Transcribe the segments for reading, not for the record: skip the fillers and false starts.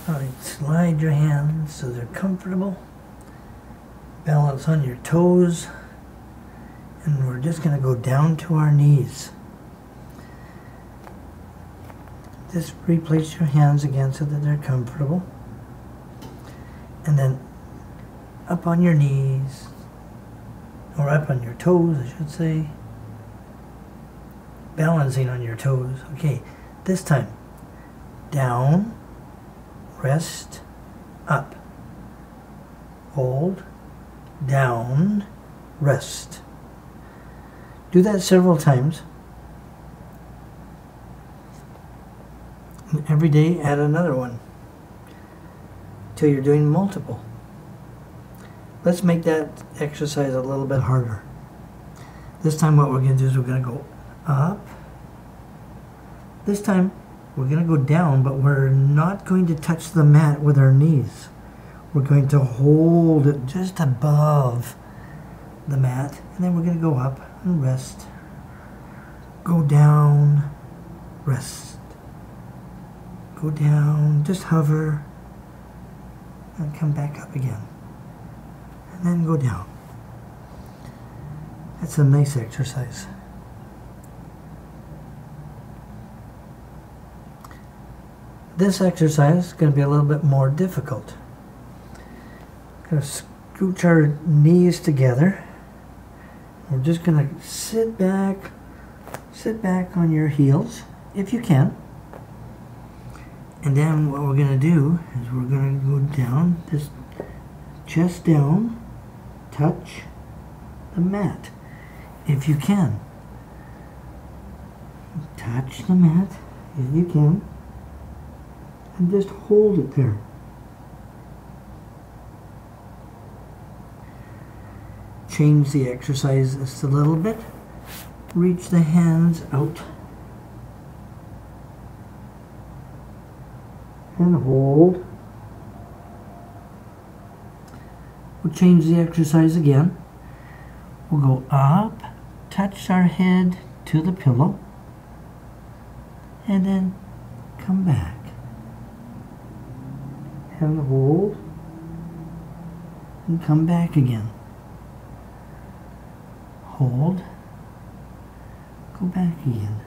Alright, slide your hands so they're comfortable. Balance on your toes. And we're just going to go down to our knees. Just replace your hands again so that they're comfortable. And then up on your knees, or up on your toes, I should say. Balancing on your toes. Okay, this time, down, rest, up. Hold, down, rest. Do that several times. And every day add another one till you're doing multiple. Let's make that exercise a little bit harder. This time what we're going to do is we're going to go up. This time we're going to go down, but we're not going to touch the mat with our knees. We're going to hold it just above the mat, and then we're going to go up and rest. Go down, rest. Go down, just hover, and come back up again. And then go down. That's a nice exercise. This exercise is going to be a little bit more difficult. Going to scooch our knees together. We're just going to sit back on your heels, if you can. And then what we're going to do is we're going to go down, this chest down, touch the mat, if you can. Touch the mat, if you can, and just hold it there. Change the exercise just a little bit. Reach the hands out. And hold. We'll change the exercise again. We'll go up, touch our head to the pillow, and then come back. And hold, and come back again. Hold, go back again.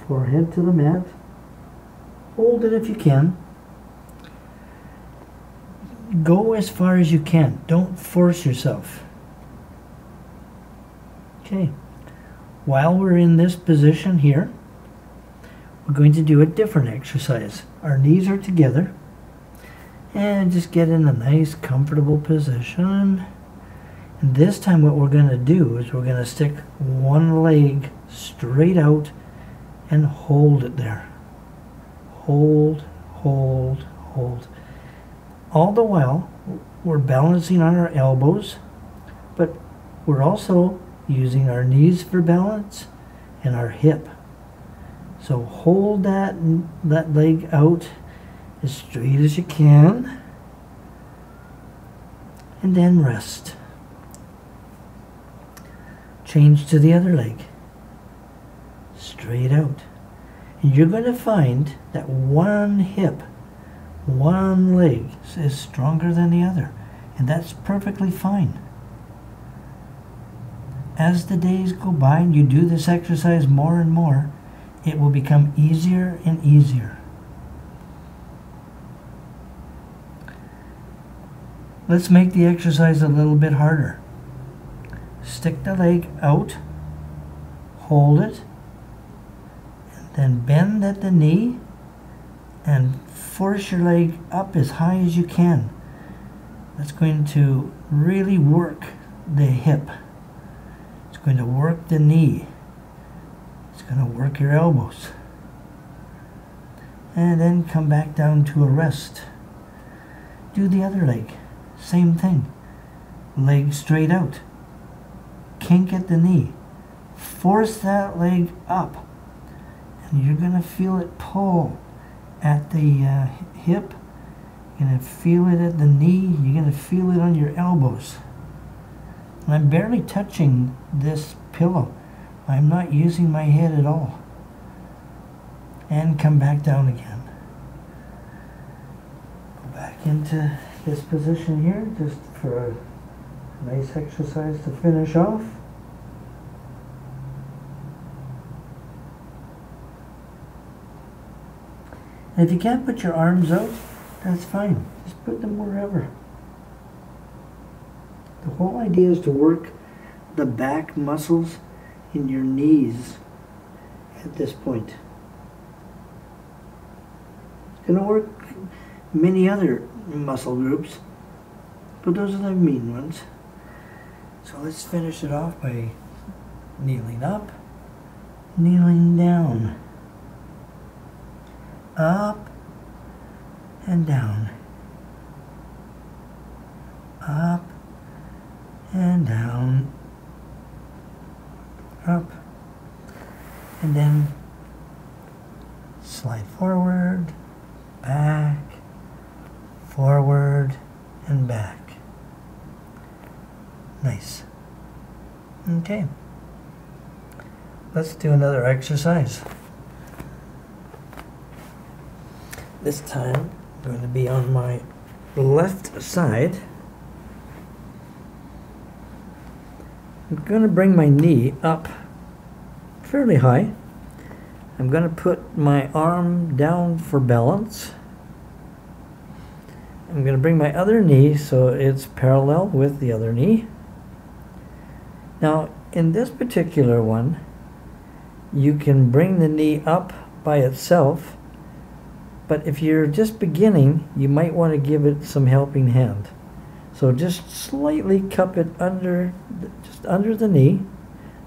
Forehead to the mat. Hold it if you can. Go as far as you can. Don't force yourself. Okay. While we're in this position here, we're going to do a different exercise. Our knees are together. And just get in a nice, comfortable position. And this time what we're going to do is we're going to stick one leg straight out and hold it there. Hold, hold, hold. All the while, we're balancing on our elbows, but we're also using our knees for balance and our hip. So hold that leg out as straight as you can, and then rest. Change to the other leg. Straight out. And you're going to find that one hip, one leg is stronger than the other. And that's perfectly fine. As the days go by and you do this exercise more and more, it will become easier and easier. Let's make the exercise a little bit harder. Stick the leg out, hold it, then bend at the knee and force your leg up as high as you can. That's going to really work the hip. It's going to work the knee. It's going to work your elbows. And then come back down to a rest. Do the other leg. Same thing. Leg straight out. Kink at the knee. Force that leg up. And you're going to feel it pull at the hip. You're going to feel it at the knee. You're going to feel it on your elbows. And I'm barely touching this pillow. I'm not using my head at all. And come back down again. into this position here just for a nice exercise to finish off. And if you can't put your arms out, that's fine. Just put them wherever. The whole idea is to work the back muscles in your knees at this point. It's going to work many other muscle groups, but those are the main ones. So let's finish it off by kneeling up, kneeling down, up and down, up and down, up, and then slide forward, back, forward, and back. Nice. Okay. Let's do another exercise. This time, I'm going to be on my left side. I'm going to bring my knee up fairly high. I'm going to put my arm down for balance. I'm going to bring my other knee so it's parallel with the other knee. Now, in this particular one, you can bring the knee up by itself, but if you're just beginning, you might want to give it some helping hand. So just slightly cup it under, just under the knee,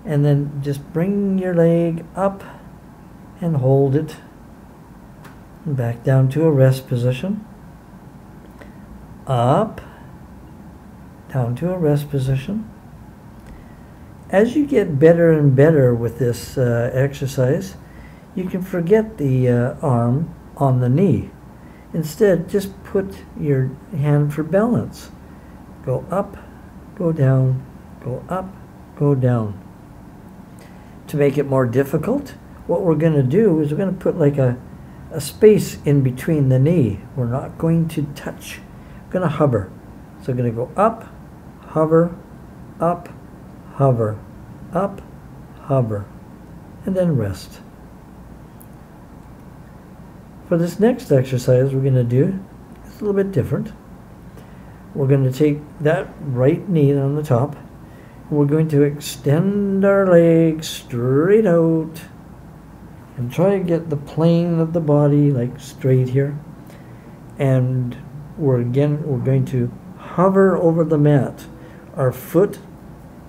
and then just bring your leg up and hold it and back down to a rest position. Up, down to a rest position. As you get better and better with this exercise, you can forget the arm on the knee. Instead, just put your hand for balance. Go up, go down, go up, go down. To make it more difficult, what we're going to do is we're going to put like a space in between the knee. We're not going to touch. We're going to hover. So we're going to go up, hover, up, hover, up, hover, and then rest. For this next exercise we're going to do, it's a little bit different. We're going to take that right knee on the top, and we're going to extend our legs straight out and try to get the plane of the body like straight here. And we're going to hover over the mat. Our foot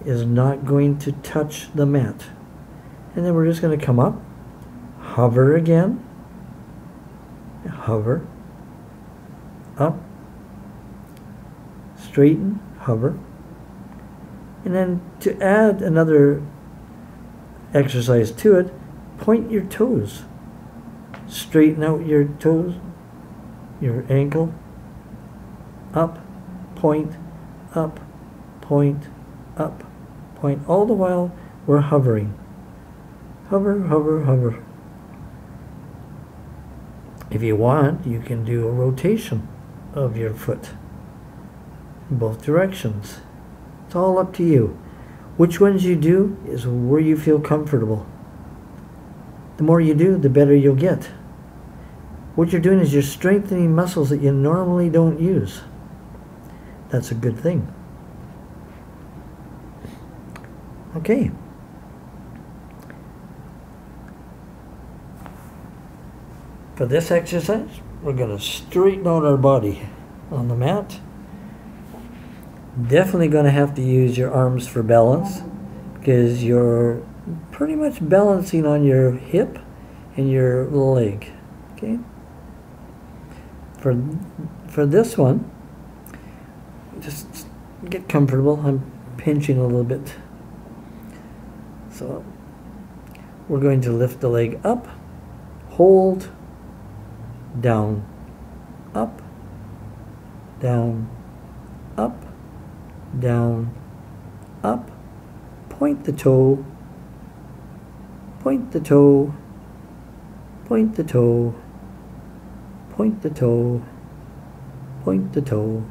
is not going to touch the mat. And then we're just going to come up, hover again, hover, up, straighten, hover. And then to add another exercise to it, point your toes. Straighten out your toes, your ankle, up, point, up, point, up, point. All the while we're hovering. Hover, hover, hover. If you want, you can do a rotation of your foot in both directions. It's all up to you. Which ones you do is where you feel comfortable. The more you do, the better you'll get. What you're doing is you're strengthening muscles that you normally don't use. That's a good thing. Okay. For this exercise, we're going to straighten out our body on the mat. Definitely going to have to use your arms for balance because you're pretty much balancing on your hip and your leg. Okay. For this one, just get comfortable. I'm pinching a little bit. So we're going to lift the leg up, hold, down, up, down, up, down, up, point the toe, point the toe, point the toe, point the toe, point the toe,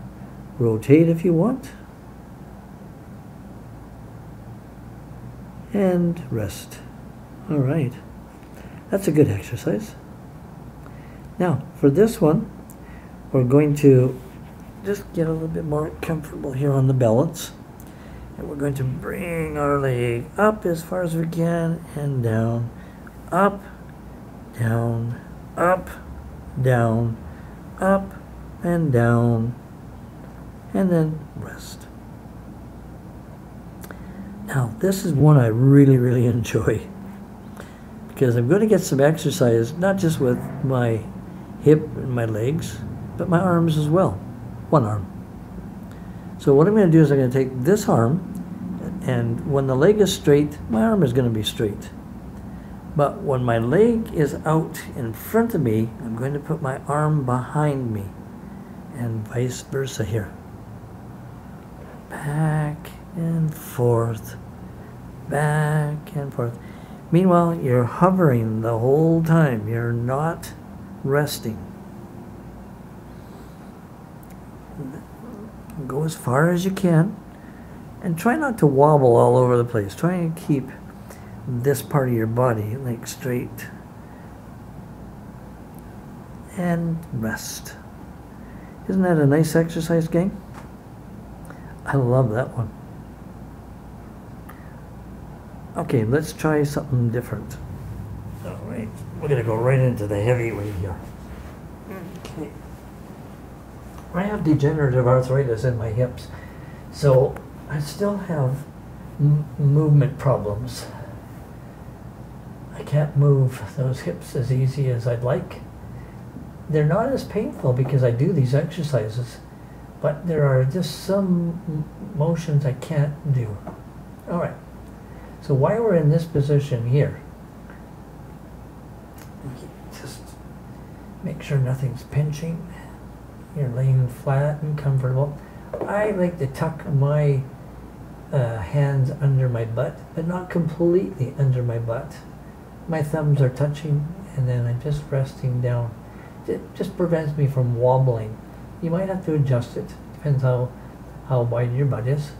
rotate if you want, and rest. All right, that's a good exercise. Now for this one, we're going to just get a little bit more comfortable here on the balance, and we're going to bring our leg up as far as we can and down, up, down, up, down, up, and down, and then rest. Now this is one I really enjoy, because I'm going to get some exercise not just with my hip and my legs, but my arms as well. One arm. So what I'm going to do is I'm going to take this arm, and when the leg is straight, my arm is going to be straight. But when my leg is out in front of me, I'm going to put my arm behind me, and vice versa here. Back and forth, back and forth. Meanwhile, you're hovering the whole time. You're not resting. Go as far as you can, and try not to wobble all over the place. Try and keep this part of your body like straight, and rest. Isn't that a nice exercise, gang? I love that one. Okay, let's try something different. All right, we're gonna go right into the heavyweight here. Okay. I have degenerative arthritis in my hips, so I still have movement problems. I can't move those hips as easy as I'd like. They're not as painful because I do these exercises, but there are just some motions I can't do. All right, so while we're in this position here, just make sure nothing's pinching. You're laying flat and comfortable. I like to tuck my hands under my butt, but not completely under my butt. My thumbs are touching, and then I'm just resting down. It just prevents me from wobbling. You might have to adjust it. Depends how wide your butt is,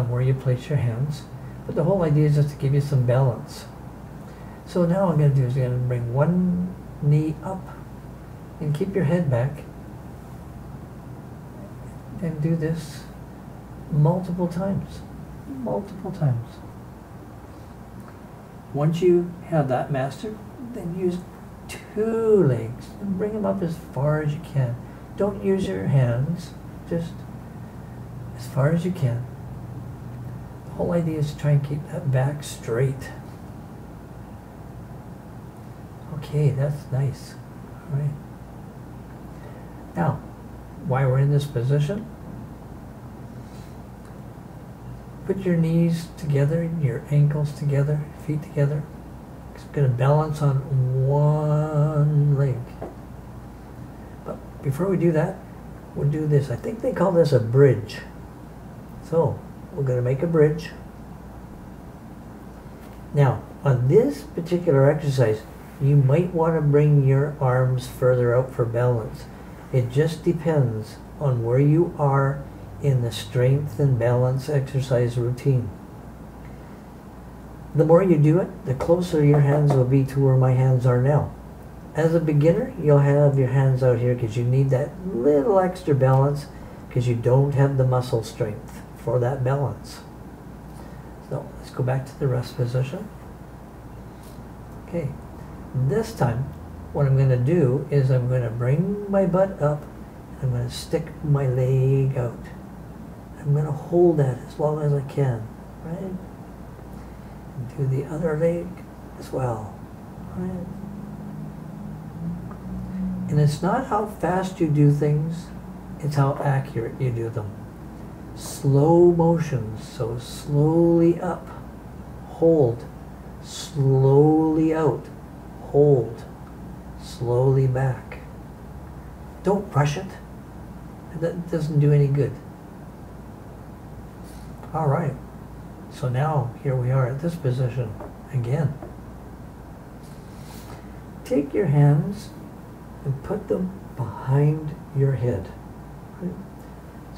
where you place your hands. But the whole idea is just to give you some balance. So now what I'm going to do is I'm going to bring one knee up and keep your head back. And do this multiple times. Multiple times. Once you have that mastered, then use two legs and bring them up as far as you can. Don't use your hands, just as far as you can. The whole idea is to try and keep that back straight. Okay, that's nice. All right. Now, while we're in this position, put your knees together, your ankles together, feet together. Just going to balance on one leg. But before we do that, we'll do this. I think they call this a bridge. So we're going to make a bridge. Now, on this particular exercise, you might want to bring your arms further out for balance. It just depends on where you are in the strength and balance exercise routine. The more you do it, the closer your hands will be to where my hands are now. As a beginner, you'll have your hands out here because you need that little extra balance because you don't have the muscle strength for that balance. So let's go back to the rest position. Okay, this time what I'm going to do is I'm going to bring my butt up, and I'm going to stick my leg out. I'm going to hold that as long as I can, right? And do the other leg as well, right? And it's not how fast you do things, it's how accurate you do them. Slow motions, so slowly up, hold, slowly out, hold, slowly back. Don't rush it. That doesn't do any good. All right. So now here we are at this position again. Take your hands and put them behind your head. Right?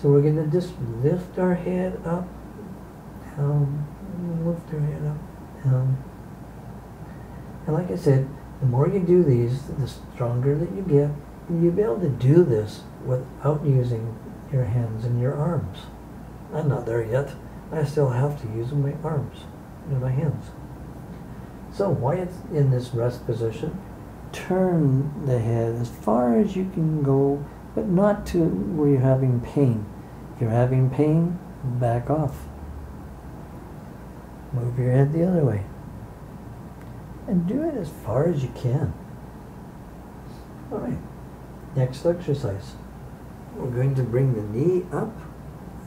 So we're going to just lift our head up, down, lift our head up, down. And like I said, the more you do these, the stronger that you get. And you'll be able to do this without using your hands and your arms. I'm not there yet. I still have to use my arms and my hands. So while it's in this rest position, turn the head as far as you can go, but not to where you're having pain. If you're having pain, back off. Move your head the other way. And do it as far as you can. All right. Next exercise. We're going to bring the knee up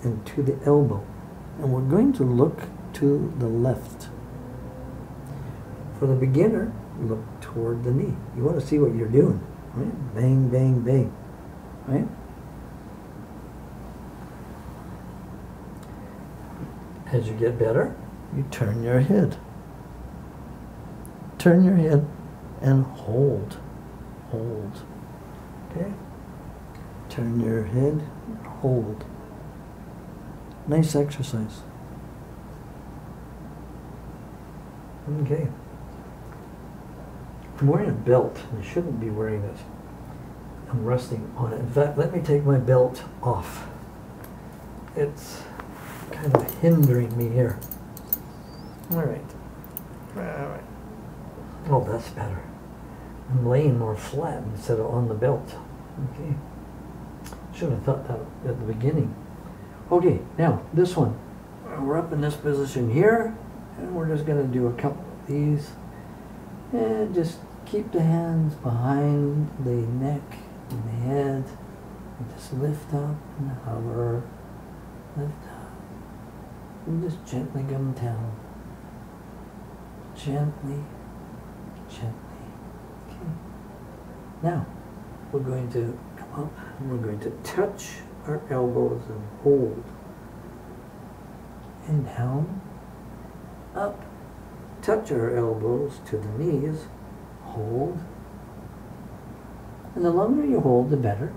and to the elbow. And we're going to look to the left. For the beginner, look toward the knee. You want to see what you're doing. Right? Bang, bang, bang. Right? As you get better, you turn your head. Turn your head and hold. Hold. Okay? Turn your head, hold. Nice exercise. Okay. I'm wearing a belt. I shouldn't be wearing it. I'm resting on it. In fact, let me take my belt off. It's kind of hindering me here. All right. All right. Oh, that's better. I'm laying more flat instead of on the belt. Okay. Should have thought that at the beginning. Okay, now this one. We're up in this position here, and we're just going to do a couple of these. And just keep the hands behind the neck and the head. And just lift up and hover. Lift up. And just gently come down. Gently. Gently. Okay. Now, we're going to come up and we're going to touch our elbows and hold. And down. Up. Touch our elbows to the knees. Hold. And the longer you hold, the better.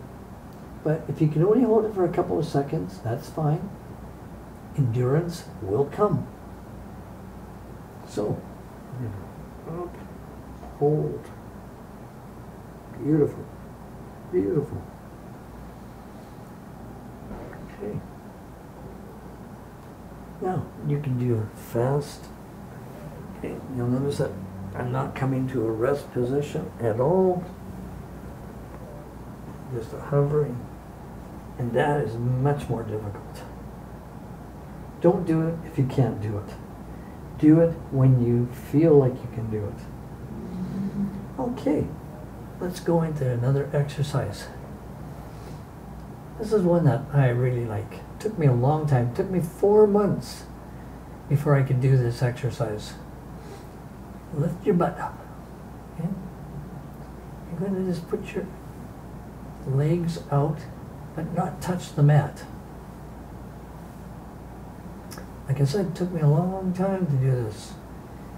But if you can only hold it for a couple of seconds, that's fine. Endurance will come. So, up, hold. Beautiful. Beautiful. Okay. Now, you can do fast. Okay. You'll notice that I'm not coming to a rest position at all. Just a hovering. And that is much more difficult. Don't do it if you can't do it. Do it when you feel like you can do it. Okay, let's go into another exercise. This is one that I really like. It took me a long time. It took me 4 months before I could do this exercise. Lift your butt up. Okay? You're going to just put your legs out, but not touch the mat. Like I said, it took me a long time to do this.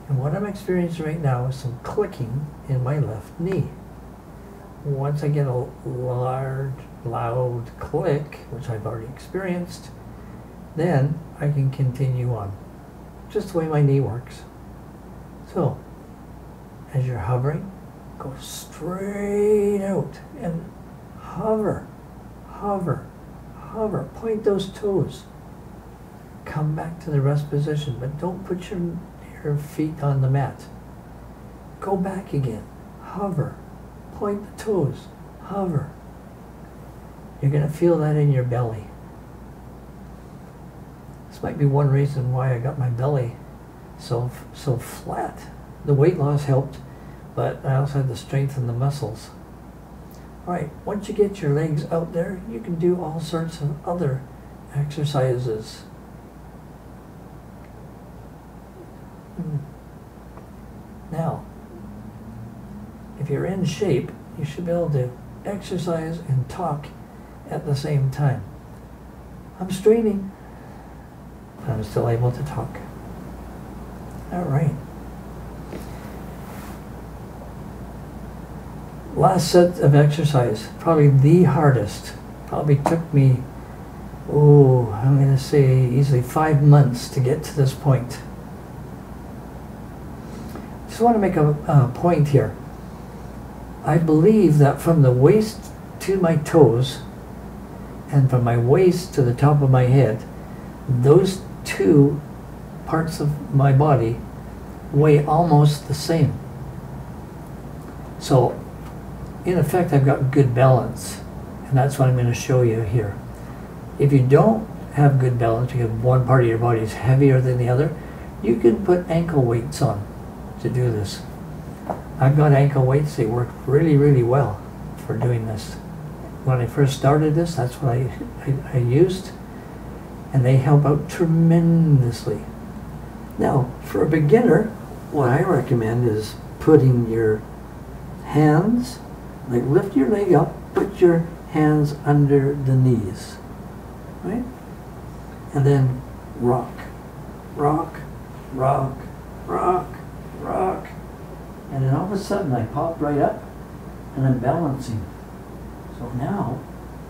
And what I'm experiencing right now is some clicking in my left knee. Once I get a large, loud click, which I've already experienced, then I can continue on. Just the way my knee works. So, as you're hovering, go straight out and hover, hover, hover. Point those toes. Come back to the rest position, but don't put your feet on the mat. Go back again. Hover. Point the toes. Hover. You're going to feel that in your belly. This might be one reason why I got my belly so flat. The weight loss helped, but I also had to strengthen the muscles. All right, once you get your legs out there, you can do all sorts of other exercises. Now, if you're in shape, you should be able to exercise and talk at the same time. I'm straining, but I'm still able to talk. All right. Last set of exercise, probably the hardest Probably took me, oh, I'm going to say easily 5 months to get to this point. Just want to make a point here. I believe that from the waist to my toes and from my waist to the top of my head, those two parts of my body weigh almost the same. So in effect, I've got good balance, and that's what I'm going to show you here. If you don't have good balance, because one part of your body is heavier than the other, you can put ankle weights on to do this. I've got ankle weights. They work really, really well for doing this. When I first started this, that's what I used, and they help out tremendously. Now, for a beginner, what I recommend is putting your hands, like lift your leg up, put your hands under the knees, right? And then rock, rock, rock, rock, rock. And then all of a sudden I pop right up and I'm balancing. So now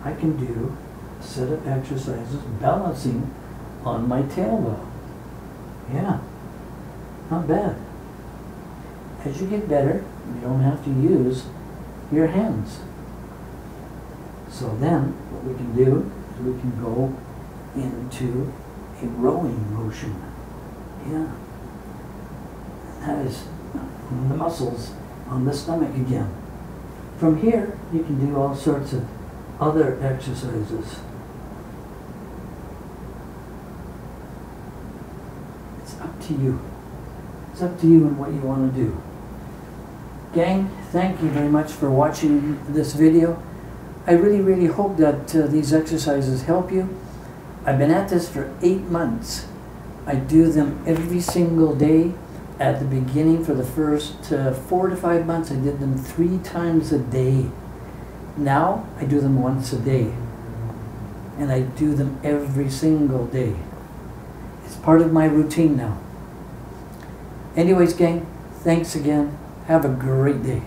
I can do a set of exercises balancing on my tailbone. Yeah, not bad. As you get better, you don't have to use your hands. So then what we can do is we can go into a rowing motion. Yeah. That is the muscles on the stomach again. From here, you can do all sorts of other exercises. It's up to you. It's up to you and what you want to do. Gang, thank you very much for watching this video. I really, really hope that these exercises help you. I've been at this for 8 months. I do them every single day. At the beginning, for the first 4 to 5 months, I did them 3 times a day. Now, I do them once a day. And I do them every single day. It's part of my routine now. Anyways, gang, thanks again. Have a great day.